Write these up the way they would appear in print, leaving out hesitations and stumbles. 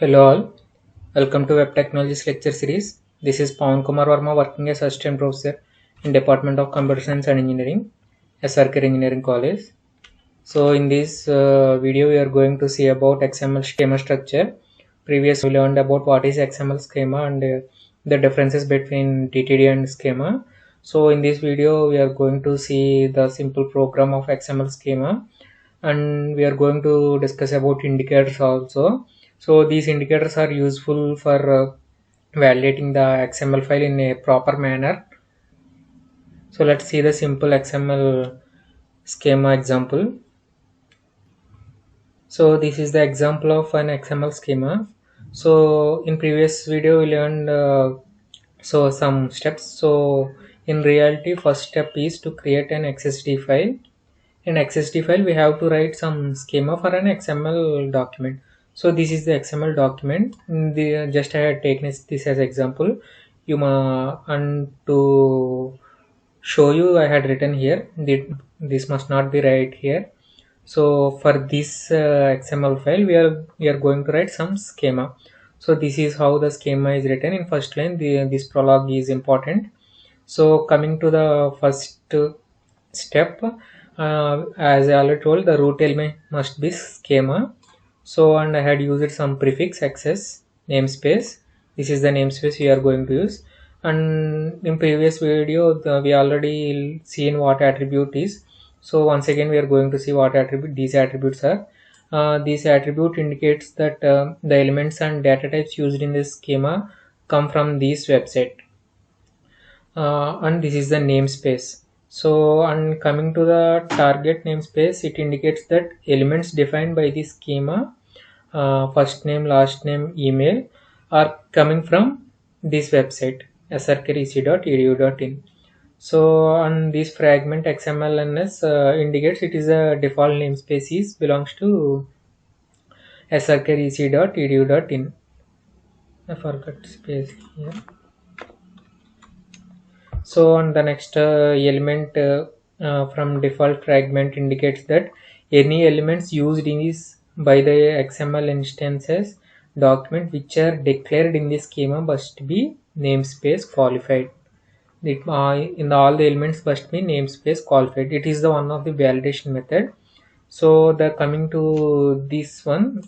Hello all, welcome to Web Technologies lecture series. This is Pawan Kumar Verma working as assistant professor in Department of Computer Science and Engineering, SRK Engineering College. So in this video we are going to see about XML schema structure. Previously we learned about what is XML schema and the differences between DTD and schema. So in this video we are going to see the simple program of XML schema, and we are going to discuss about indicators also. So these indicators are useful for validating the XML file in a proper manner. So let's see the simple XML schema example. So this is the example of an XML schema. So in previous video we learned some steps. So in reality, first step is to create an XSD file. In XSD file we have to write some schema for an XML document. So this is the XML document. Just I had taken this as example. And to show you, I had written here. This must not be right here. So for this XML file we are going to write some schema. So this is how the schema is written in first line. This prologue is important. So coming to the first step, as I already told, the root element must be schema. So and I had used some prefix access namespace. This is the namespace we are going to use. And in previous video we already seen what attribute is. So once again we are going to see what attribute these attributes are. This attribute indicates that the elements and data types used in this schema come from this website, and this is the namespace. So and coming to the target namespace, it indicates that elements defined by the schema, first name, last name, email, are coming from this website srkrec.edu.in. So on this fragment xmlns indicates it is a default namespace is belongs to srkrec.edu.in. I forgot space here. So on the next element from default fragment indicates that any elements used in this by the XML instances document which are declared in the schema must be namespace qualified. In all the elements must be namespace qualified. It is the one of the validation method. So the coming to this one,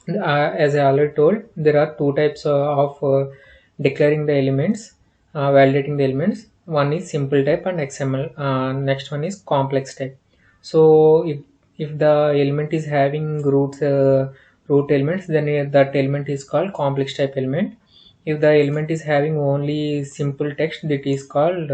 as I already told, there are two types of declaring the elements, validating the elements. One is simple type and XML. Next one is complex type. So if the element is having root elements, then that element is called complex type element. If the element is having only simple text, that is called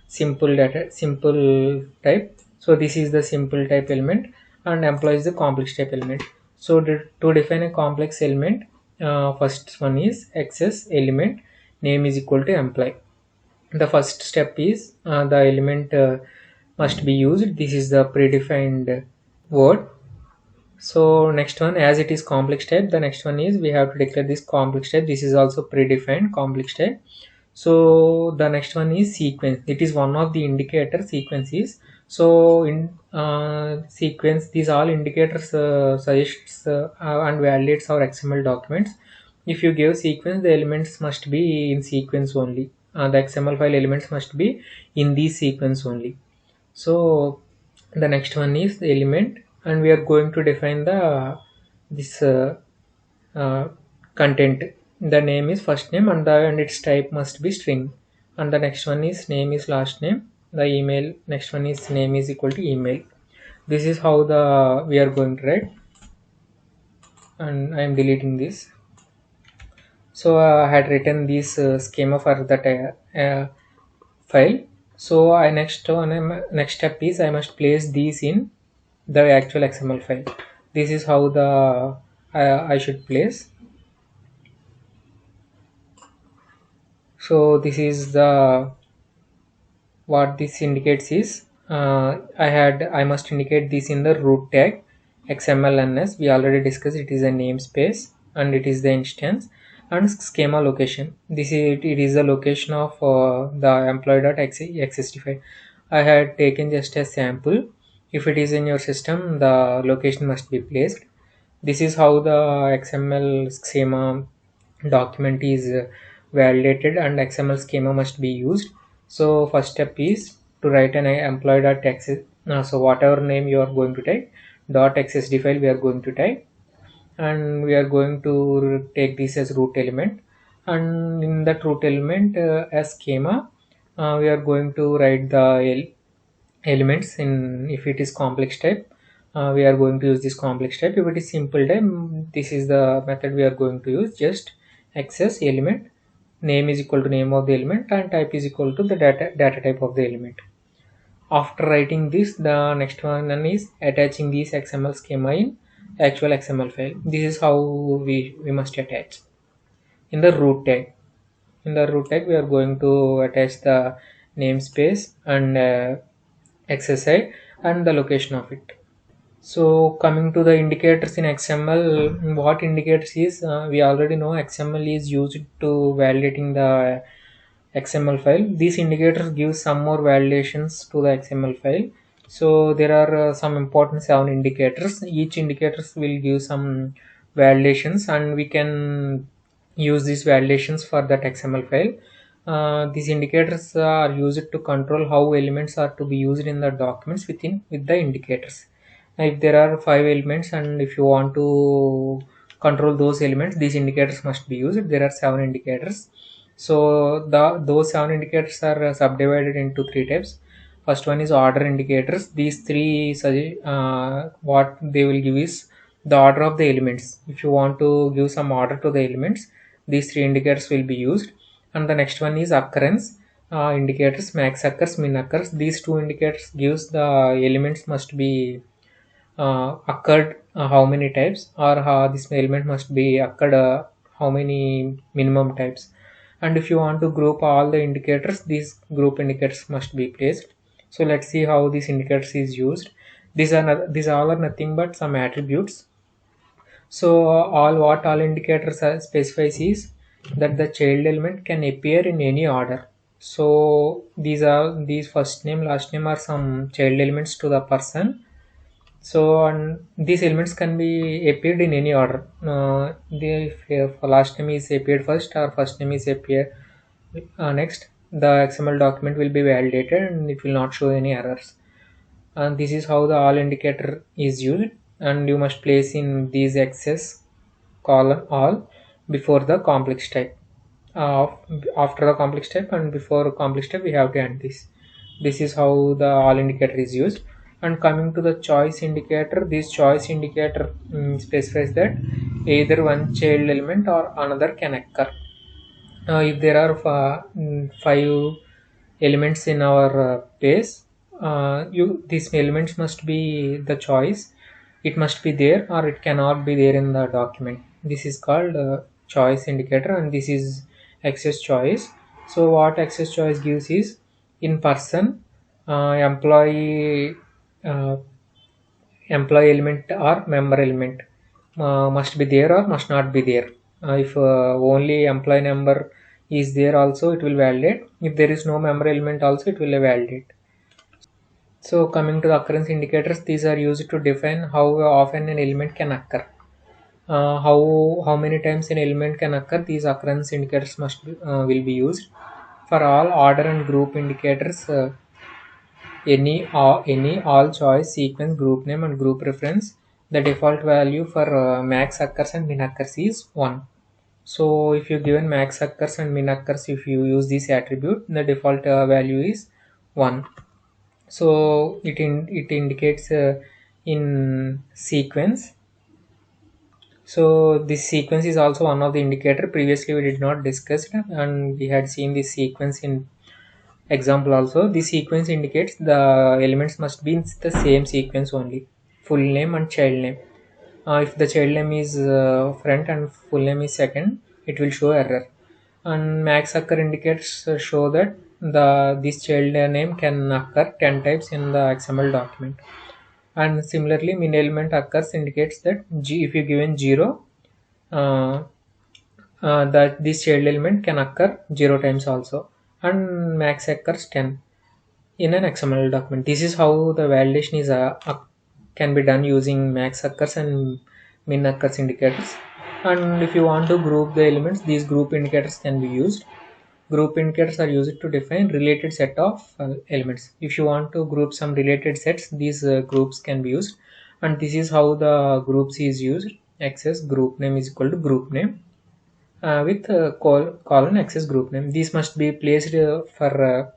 simple type. So this is the simple type element and employs the complex type element. So to define a complex element, first one is access element name is equal to employee. The first step is the element must be used. This is the predefined word. So next one, as it is complex type, the next one is we have to declare this complex type. This is also predefined complex type. So the next one is sequence. It is one of the indicator sequences. So in sequence, these all indicators suggests and validates our XML documents. If you give sequence, the elements must be in sequence only. The XML file elements must be in the sequence only. So the next one is the element, and we are going to define the this uh, content. The name is first name, and its type must be string. And the next one is name is last name. The email, next one is name is equal to email. This is how the we are going to write, and I am deleting this. So I had written this schema for that file. So I next step is I must place these in the actual XML file. This is how the I should place. So this is the what this indicates is I must indicate this in the root tag xmlns. We already discussed it is a namespace and it is the instance, and schema location. This is it is the location of the employee.xsd. I had taken just a sample. If it is in your system, the location must be placed. This is how the XML schema document is validated and XML schema must be used. So first step is to write an employee.xs. So whatever name you are going to type, .xsd file we are going to type, and we are going to take this as root element, and in that root element as schema we are going to write the elements. In if it is complex type, we are going to use this complex type. If it is simple type, this is the method we are going to use. Just access element, name is equal to name of the element, and type is equal to the data type of the element. After writing this, the next one is attaching this XML schema in actual XML file. This is how we must attach. In the root tag, we are going to attach the namespace and XSI and the location of it. So coming to the indicators in XML, what indicators is, we already know XML is used to validating the XML file. These indicators give some more validations to the XML file. So there are some important 7 indicators. Each indicators will give some validations, and we can use these validations for that XML file. These indicators are used to control how elements are to be used in the documents with the indicators. If there are 5 elements and if you want to control those elements, these indicators must be used. There are 7 indicators. So those 7 indicators are subdivided into 3 types. First one is order indicators. These three what they will give is the order of the elements. If you want to give some order to the elements, these 3 indicators will be used. And the next one is occurrence indicators, max occurs, min occurs. These 2 indicators gives the elements must be occurred how many types, or how this element must be occurred how many minimum types. And if you want to group all the indicators, these group indicators must be placed. So let's see how these indicators is used. These all are nothing but some attributes. So all indicators specifies is that the child element can appear in any order. So these first name, last name are some child elements to the person. So and these elements can be appeared in any order. If last name is appeared first or first name is appear next, the XML document will be validated and it will not show any errors. And this is how the all indicator is used, and you must place in these access column all before the complex type. Uh, After the complex type and before complex type we have to add this is how the all indicator is used. And coming to the choice indicator, this choice indicator specifies that either one child element or another can occur. If there are 5 elements in our base, you these elements must be the choice. It must be there or it cannot be there in the document. This is called choice indicator, and this is access choice. So what access choice gives is in person, employee uh, employee element or member element must be there or must not be there. If only employee number is there also, it will validate. If there is no member element also, it will validate. So coming to the occurrence indicators, these are used to define how often an element can occur. How many times an element can occur, these occurrence indicators will be used. For all order and group indicators, any all choice, sequence, group name and group reference, the default value for max occurs and min occurs is 1. So if you given max occurs and min occurs, if you use this attribute, the default value is 1. So it indicates in sequence. So this sequence is also one of the indicator. Previously we did not discuss it, and we had seen this sequence in example also. This sequence indicates the elements must be in the same sequence only, full name and child name. If the child name is front and full name is second, it will show error. And max occur indicates show that this child name can occur 10 times in the XML document. And similarly min element occurs indicates that if you given 0, uh, that this child element can occur 0 times also, and max occurs 10 in an XML document. This is how the validation is can be done using max occurs and min occurs indicators. And if you want to group the elements, these group indicators can be used. Group indicators are used to define related set of elements. If you want to group some related sets, these groups can be used. And this is how the groups is used. Access group name is equal to group name with colon access group name. These must be placed for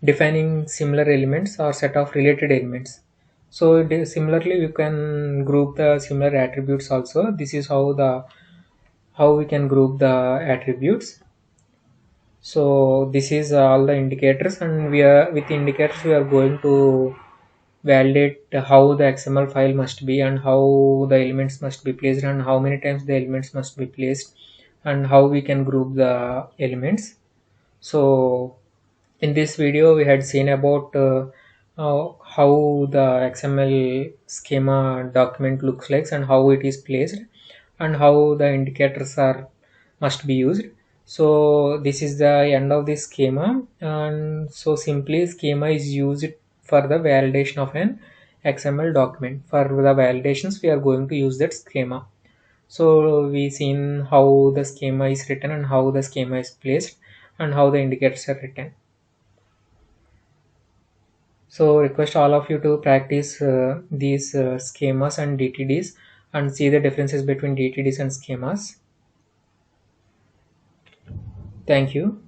defining similar elements or set of related elements. So similarly you can group the similar attributes also. This is how we can group the attributes. So this is all the indicators, and we are with indicators we are going to validate how the XML file must be and how the elements must be placed and how many times the elements must be placed and how we can group the elements. So in this video we had seen about how the XML schema document looks like and how it is placed and how the indicators are must be used. So this is the end of this schema, and so simply schema is used for the validation of an XML document. For the validations we are going to use that schema. So we seen how the schema is written and how the schema is placed and how the indicators are written. So request all of you to practice these schemas and DTDs and see the differences between DTDs and schemas. Thank you.